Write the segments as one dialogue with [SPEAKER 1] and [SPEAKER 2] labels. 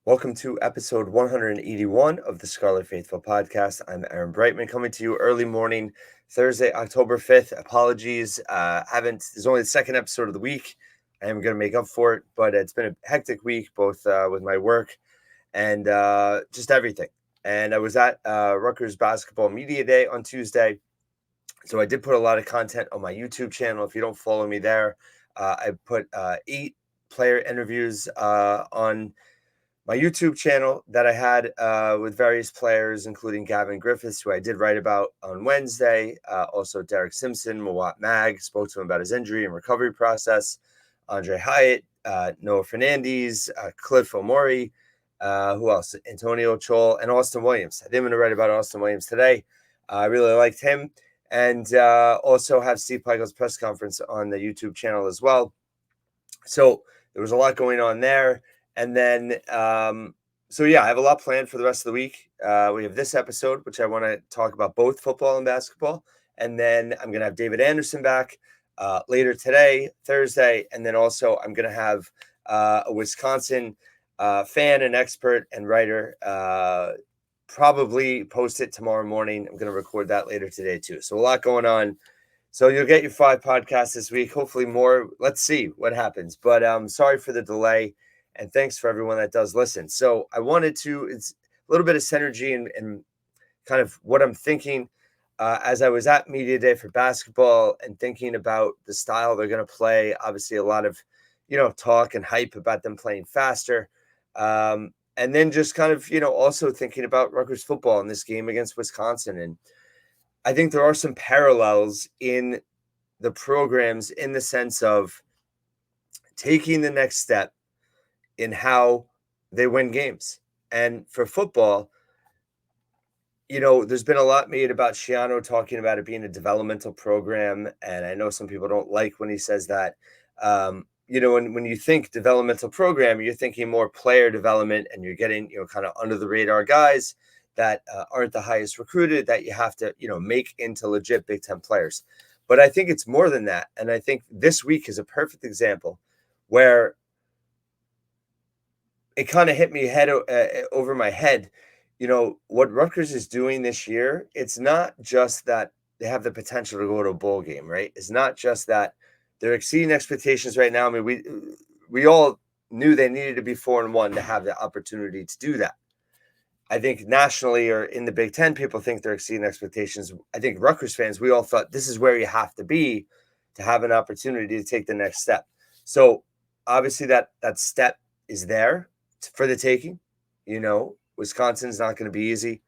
[SPEAKER 1] Welcome to episode 181 of the Scarlet Faithful podcast. I'm Aaron Brightman coming to you early morning, Thursday, October 5th. Apologies. It's only the second episode of the week. I am going to make up for it, but it's been a hectic week, both with my work and just everything. And I was at Rutgers Basketball Media Day on Tuesday. So I did put a lot of content on my YouTube channel. If you don't follow me there, I put 8 player interviews on my YouTube channel that I had with various players, including Gavin Griffiths, who I did write about on Wednesday. Also, Derek Simpson, Mawat Mag, spoke to him about his injury and recovery process. Andre Hyatt, Noah Fernandez, Cliff Omori, who else? Antonio Chol, and Austin Williams. I didn't even write about Austin Williams today. I really liked him. And also have Steve Pikel's press conference on the YouTube channel as well. So there was a lot going on there. And then, I have a lot planned for the rest of the week. We have this episode, which I want to talk about both football and basketball. And then I'm going to have David Anderson back later today, Thursday. And then also I'm going to have a Wisconsin fan and expert and writer probably post it tomorrow morning. I'm going to record that later today too. So a lot going on. So you'll get your 5 podcasts this week, hopefully more. Let's see what happens. But sorry for the delay. And thanks for everyone that does listen. So I wanted to, it's a little bit of synergy and kind of what I'm thinking as I was at Media Day for basketball and thinking about the style they're going to play. Obviously, a lot of, talk and hype about them playing faster. And then just kind of, also thinking about Rutgers football in this game against Wisconsin. And I think there are some parallels in the programs in the sense of taking the next step in how they win games. And for football, there's been a lot made about Schiano talking about it being a developmental program. And I know some people don't like when he says that. When you think developmental program, you're thinking more player development and you're getting, kind of under the radar guys that aren't the highest recruited that you have to, make into legit Big Ten players. But I think it's more than that. And I think this week is a perfect example where it kind of hit me over my head. What Rutgers is doing this year, it's not just that they have the potential to go to a bowl game, right? It's not just that they're exceeding expectations right now. I mean, we all knew they needed to be 4-1 to have the opportunity to do that. I think nationally or in the Big Ten, people think they're exceeding expectations. I think Rutgers fans, we all thought this is where you have to be to have an opportunity to take the next step. So obviously that step is there for the taking. Wisconsin's not going to be easy.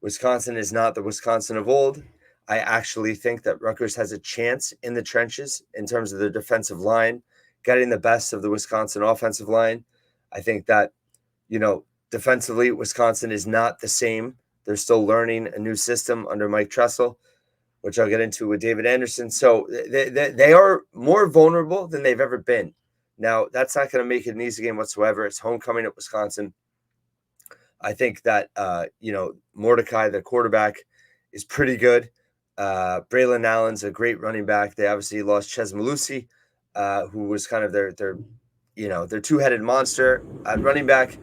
[SPEAKER 1] Wisconsin is not the Wisconsin of old. I actually think that Rutgers has a chance in the trenches in terms of their defensive line, getting the best of the Wisconsin offensive line. I think that, defensively, Wisconsin is not the same. They're still learning a new system under Mike Tressel, which I'll get into with David Anderson. So they are more vulnerable than they've ever been. Now, that's not going to make it an easy game whatsoever. It's homecoming at Wisconsin. I think that, Mordecai, the quarterback, is pretty good. Braylon Allen's a great running back. They obviously lost Ches Malusi, who was kind of their two-headed monster at running back.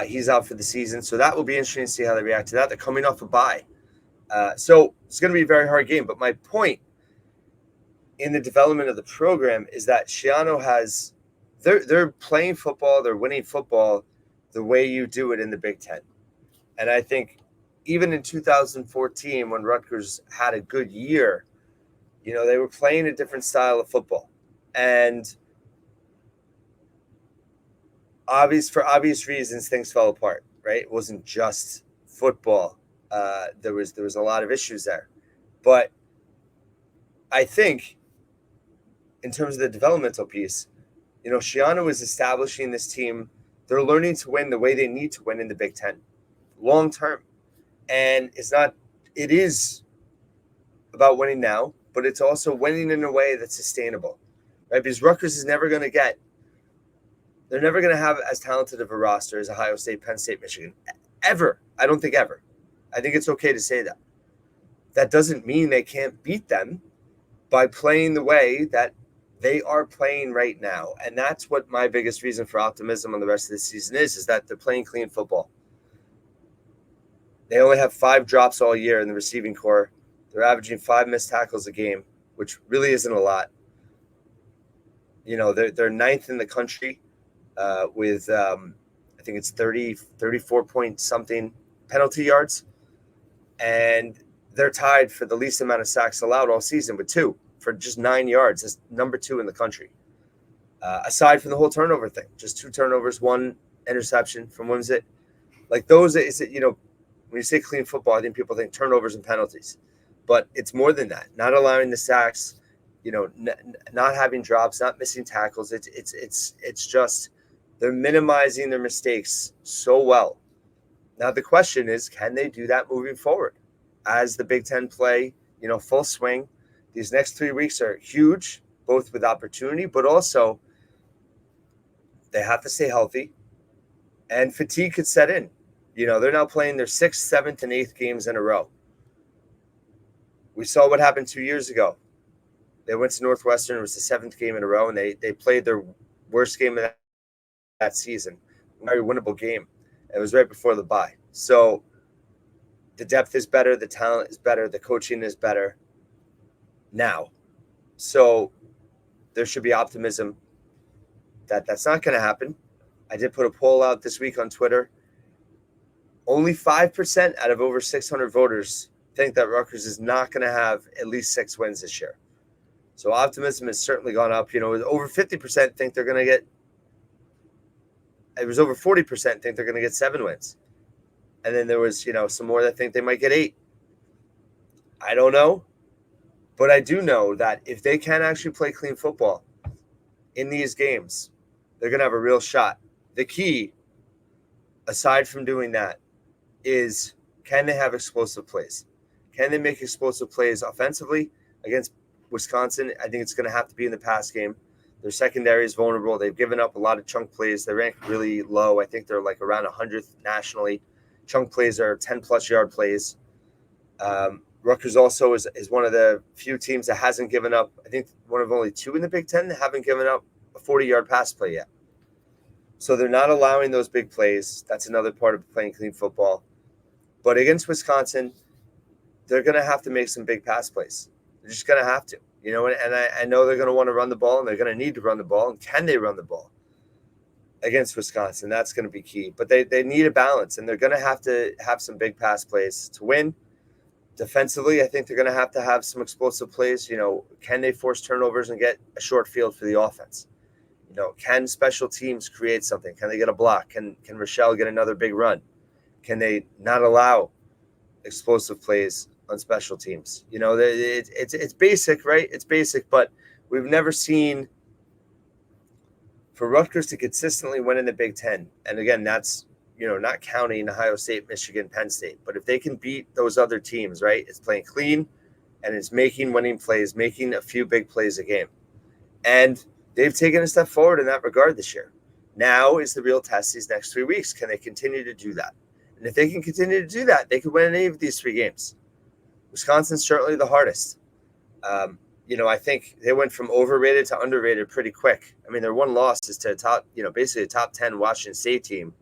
[SPEAKER 1] He's out for the season. So that will be interesting to see how they react to that. They're coming off a bye. So it's going to be a very hard game. But my point in the development of the program is that Schiano they're playing football, they're winning football the way you do it in the Big Ten. And I think even in 2014, when Rutgers had a good year, they were playing a different style of football. And for obvious reasons, things fell apart, right? It wasn't just football. There was a lot of issues there. But I think in terms of the developmental piece, Schiano is establishing this team. They're learning to win the way they need to win in the Big Ten, long term. And it is about winning now, but it's also winning in a way that's sustainable, right? Because Rutgers is never going to they're never going to have as talented of a roster as Ohio State, Penn State, Michigan, ever. I don't think ever. I think it's okay to say that. That doesn't mean they can't beat them by playing the way that They are playing right now. And that's what my biggest reason for optimism on the rest of the season is that they're playing clean football. They only have 5 drops all year in the receiving core. They're averaging 5 missed tackles a game, which really isn't a lot. They're ninth in the country with I think it's 34 point something penalty yards. And they're tied for the least amount of sacks allowed all season with 2 for just 9 yards. That's number 2 in the country. Aside from the whole turnover thing, just 2 turnovers, 1 interception from Wimsatt. Like those, when you say clean football, I think people think turnovers and penalties, but it's more than that. Not allowing the sacks, not having drops, not missing tackles. It's just they're minimizing their mistakes so well. Now the question is, can they do that moving forward as the Big Ten play, full swing? These next 3 weeks are huge, both with opportunity, but also they have to stay healthy, and fatigue could set in. They're now playing their 6th, 7th, and 8th games in a row. We saw what happened 2 years ago. They went to Northwestern. It was the 7th game in a row, and they played their worst game of that season. A very winnable game. It was right before the bye. So the depth is better. The talent is better. The coaching is better now. So there should be optimism that that's not going to happen. I did put a poll out this week on Twitter. Only 5% out of over 600 voters think that Rutgers is not going to have at least 6 wins this year. So optimism has certainly gone up. Over 50% think they're going to get. It was over 40% think they're going to get 7 wins. And then there was, some more that think they might get 8. I don't know. But I do know that if they can actually play clean football in these games, they're going to have a real shot. The key, aside from doing that, is can they have explosive plays? Can they make explosive plays offensively against Wisconsin? I think it's going to have to be in the pass game. Their secondary is vulnerable. They've given up a lot of chunk plays. They rank really low. I think they're like around 100th nationally. Chunk plays are 10-plus yard plays. Rutgers also is one of the few teams that hasn't given up. I think one of only 2 in the Big Ten that haven't given up a 40-yard pass play yet. So they're not allowing those big plays. That's another part of playing clean football. But against Wisconsin, they're going to have to make some big pass plays. They're just going to have to. And I know they're going to want to run the ball, and they're going to need to run the ball. And can they run the ball against Wisconsin? That's going to be key. But they need a balance, and they're going to have some big pass plays to win. Defensively, I think they're going to have some explosive plays. Can they force turnovers and get a short field for the offense? Can special teams create something? Can they get a block? Can Rochelle get another big run? Can they not allow explosive plays on special teams? It's basic, right? It's basic, but we've never seen for Rutgers to consistently win in the Big Ten. And again, that's, not counting Ohio State, Michigan, Penn State. But if they can beat those other teams, right, it's playing clean and it's making winning plays, making a few big plays a game. And they've taken a step forward in that regard this year. Now is the real test these next 3 weeks. Can they continue to do that? And if they can continue to do that, they could win any of these 3 games. Wisconsin's certainly the hardest. I think they went from overrated to underrated pretty quick. I mean, their one loss is to basically a top 10 Washington State team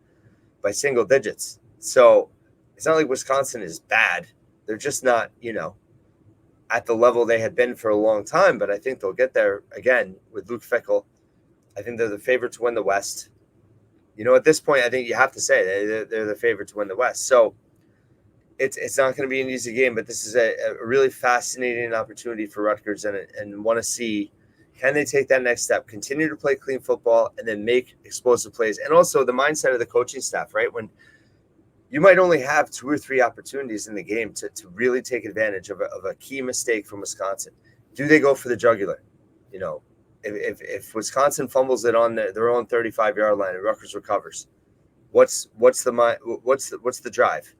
[SPEAKER 1] by single digits. So it's not like Wisconsin is bad. They're just not, at the level they had been for a long time. But I think they'll get there again with Luke Fickell. I think they're the favorite to win the West. At this point, I think you have to say they're the favorite to win the West. So it's not going to be an easy game, but this is a really fascinating opportunity for Rutgers and want to see, can they take that next step, continue to play clean football, and then make explosive plays. And also the mindset of the coaching staff, right? When you might only have 2 or 3 opportunities in the game to really take advantage of a key mistake from Wisconsin. Do they go for the jugular? If Wisconsin fumbles it on their own 35-yard line and Rutgers recovers, what's the drive?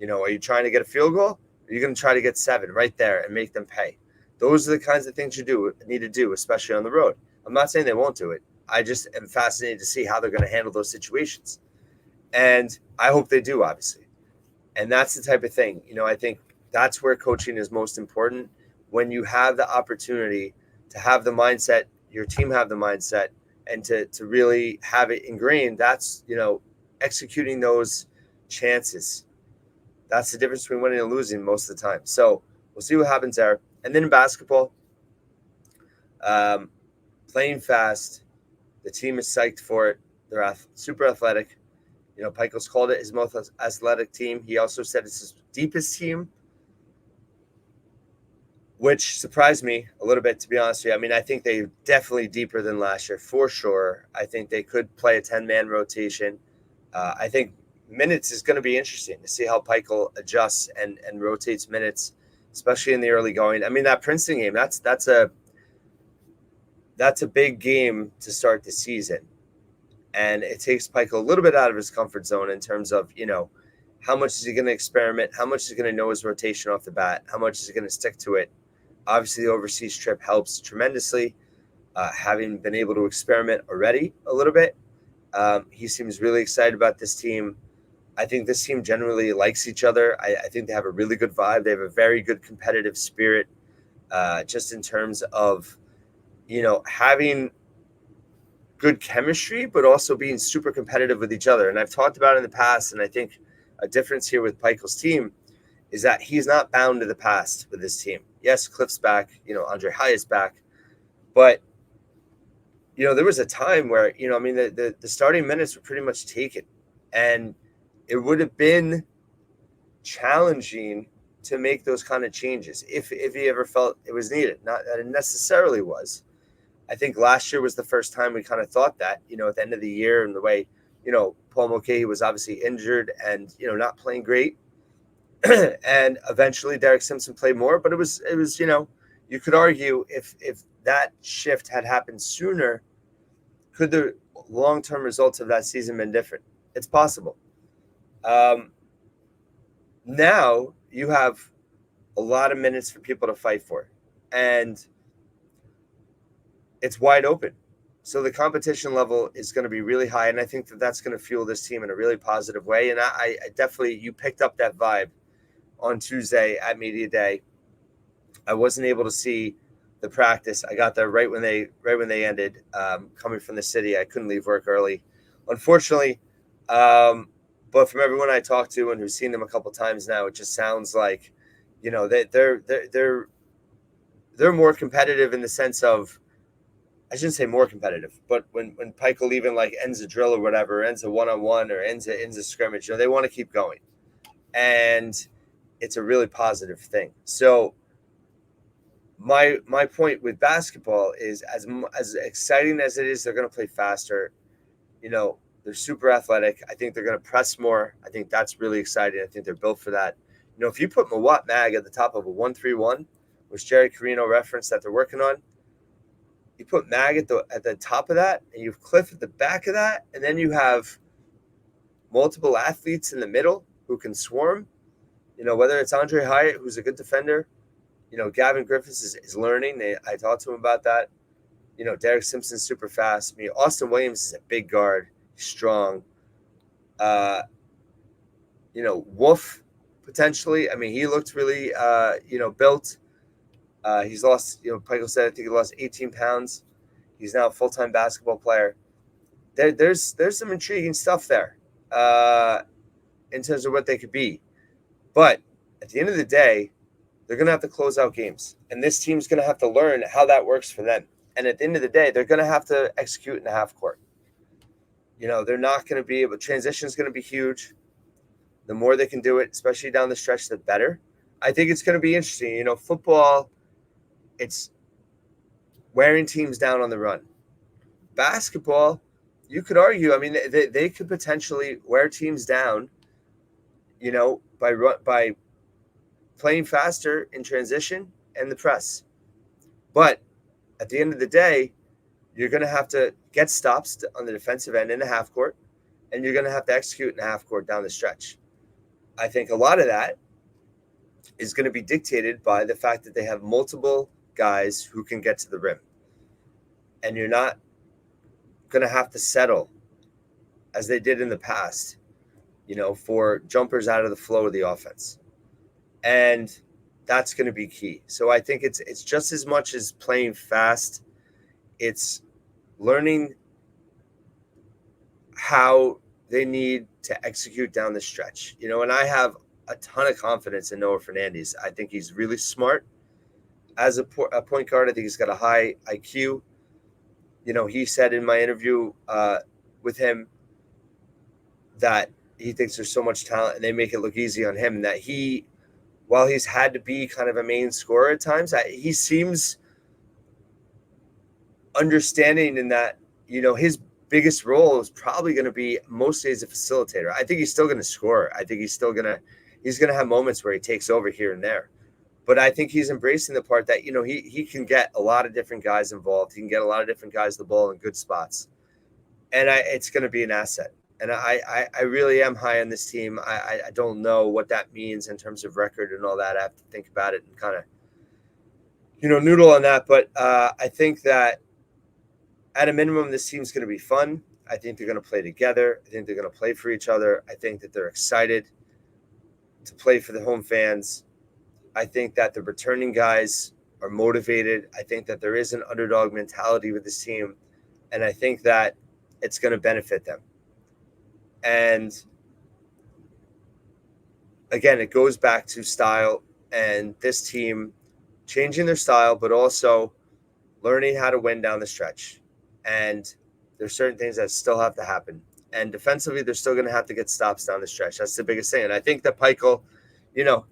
[SPEAKER 1] Are you trying to get a field goal? Or are you going to try to get 7 right there and make them pay? Those are the kinds of things you need to do, especially on the road. I'm not saying they won't do it. I just am fascinated to see how they're going to handle those situations. And I hope they do, obviously. And that's the type of thing. I think that's where coaching is most important. When you have the opportunity to have the mindset your team have the mindset and to really have it ingrained, that's, executing those chances. That's the difference between winning and losing most of the time. So we'll see what happens there. And then in basketball, playing fast, the team is psyched for it. They're super athletic. Pikel's called it his most athletic team. He also said it's his deepest team, which surprised me a little bit, to be honest with you. I mean, I think they're definitely deeper than last year, for sure. I think they could play a 10-man rotation. I think minutes is going to be interesting to see how Pikel adjusts and rotates minutes, especially in the early going. I mean, that Princeton game, that's a big game to start the season. And it takes Pikel a little bit out of his comfort zone in terms of, how much is he going to experiment? How much is he going to know his rotation off the bat? How much is he going to stick to it? Obviously, the overseas trip helps tremendously. Having been able to experiment already a little bit, he seems really excited about this team. I think this team generally likes each other. I think they have a really good vibe. They have a very good competitive spirit, just in terms of, having good chemistry, but also being super competitive with each other. And I've talked about it in the past, and I think a difference here with Pikel's team is that he's not bound to the past with this team. Yes, Cliff's back, Andre Hyatt's back, but there was a time where, the starting minutes were pretty much taken, and it would have been challenging to make those kind of changes if he ever felt it was needed. Not that it necessarily was. I think last year was the first time we kind of thought that, at the end of the year, and the way, Paul Mulcahy was obviously injured and, not playing great. And eventually Derek Simpson played more, but it was, you could argue if that shift had happened sooner, could the long-term results of that season been different? It's possible. Now you have a lot of minutes for people to fight for, and it's wide open. So the competition level is going to be really high, and I think that that's going to fuel this team in a really positive way. And I definitely, you picked up that vibe on Tuesday at Media Day. I wasn't able to see the practice. I got there right when they ended. Coming from the city, I couldn't leave work early, unfortunately. But from everyone I talked to and who's seen them a couple times now, it just sounds like, they're more competitive in the sense of, I shouldn't say more competitive, but when Pikel even ends a drill or whatever, ends a one-on-one or ends a scrimmage, they want to keep going. And it's a really positive thing. So my point with basketball is, as exciting as it is, they're going to play faster. They're super athletic. I think they're going to press more. I think that's really exciting. I think they're built for that. If you put Mawat Mag at the top of a 1-3-1, which Jerry Carino referenced that they're working on, you put Mag at the top of that, and you have Cliff at the back of that, and then you have multiple athletes in the middle who can swarm. Whether it's Andre Hyatt, who's a good defender, Gavin Griffiths is learning. I talked to him about that. Derek Simpson's super fast. I mean, Austin Williams is a big guard, strong. Wolf potentially. I mean, he looked really, built. He's lost, Pikel said, I think he lost 18 pounds. He's now a full-time basketball player. There's some intriguing stuff there in terms of what they could be. But at the end of the day, they're going to have to close out games. And this team's going to have to learn how that works for them. And at the end of the day, they're going to have to execute in the half court. They're not going to be able – transition is going to be huge. The more they can do it, especially down the stretch, the better. I think it's going to be interesting. Football, it's wearing teams down on the run. Basketball, you could argue, I mean, they could potentially wear teams down, by playing faster in transition and the press. But at the end of the day, you're going to have to get stops on the defensive end in the half court, and you're going to have to execute in the half court down the stretch. I think a lot of that is going to be dictated by the fact that they have multiple guys who can get to the rim. And you're not going to have to settle, as they did in the past, for jumpers out of the flow of the offense. And that's going to be key. So I think it's just as much as playing fast. It's learning how they need to execute down the stretch. And I have a ton of confidence in Noah Fernandes. I think he's really smart as a point guard. I think he's got a high IQ. He said in my interview with him that he thinks there's so much talent and they make it look easy on him, and that while he's had to be kind of a main scorer at times, he seems understanding in that, his biggest role is probably going to be mostly as a facilitator. I think he's still going to score. I think he's going to have moments where he takes over here and there. But I think he's embracing the part that, he can get a lot of different guys involved. He can get a lot of different guys the ball in good spots. And it's going to be an asset. And I really am high on this team. I don't know what that means in terms of record and all that. I have to think about it and kind of, noodle on that. But I think that at a minimum, this team's going to be fun. I think they're going to play together. I think they're going to play for each other. I think that they're excited to play for the home fans. I think that the returning guys are motivated. I think that there is an underdog mentality with this team. And I think that it's going to benefit them. And again, it goes back to style and this team changing their style, but also learning how to win down the stretch. And there's certain things that still have to happen. And defensively, they're still going to have to get stops down the stretch. That's the biggest thing. And I think that Peichel,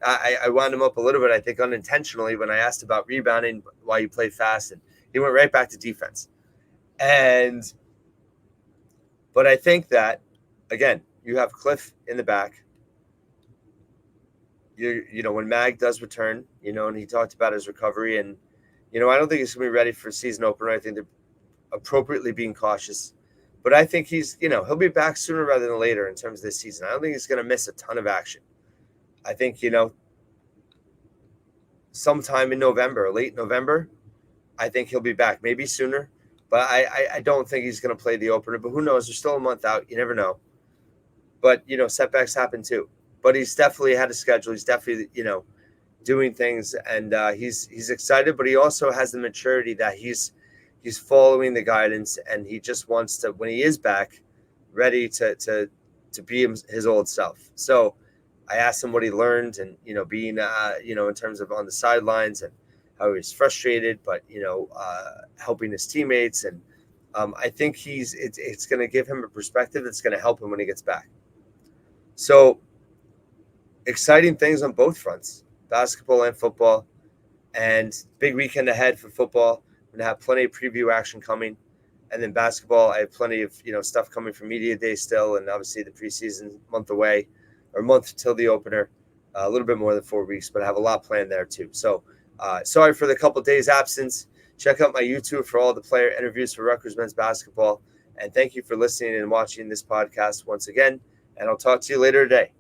[SPEAKER 1] I wound him up a little bit, I think unintentionally, when I asked about rebounding, why you play fast, and he went right back to defense. But I think that, again, you have Cliff in the back. When Mag does return, and he talked about his recovery, and, I don't think he's going to be ready for season opener. I think they're appropriately being cautious. But I think he'll be back sooner rather than later in terms of this season. I don't think he's going to miss a ton of action. I think, sometime in November, late November, I think he'll be back. Maybe sooner. But I don't think he's going to play the opener. But who knows? There's still a month out. You never know. But, setbacks happen too. But he's definitely had a schedule. He's definitely, doing things. And he's excited. But he also has the maturity that he's following the guidance. And he just wants to, when he is back, ready to be his old self. So I asked him what he learned and, being, in terms of on the sidelines and how he was frustrated, but, helping his teammates. And I think it's going to give him a perspective that's going to help him when he gets back. So exciting things on both fronts, basketball and football, and big weekend ahead for football. I'm going to have plenty of preview action coming. And then basketball, I have plenty of, stuff coming from Media Day still. And obviously the preseason month away, or month till the opener, a little bit more than 4 weeks, but I have a lot planned there too. So sorry for the couple days absence. Check out my YouTube for all the player interviews for Rutgers men's basketball. And thank you for listening and watching this podcast once again. And I'll talk to you later today.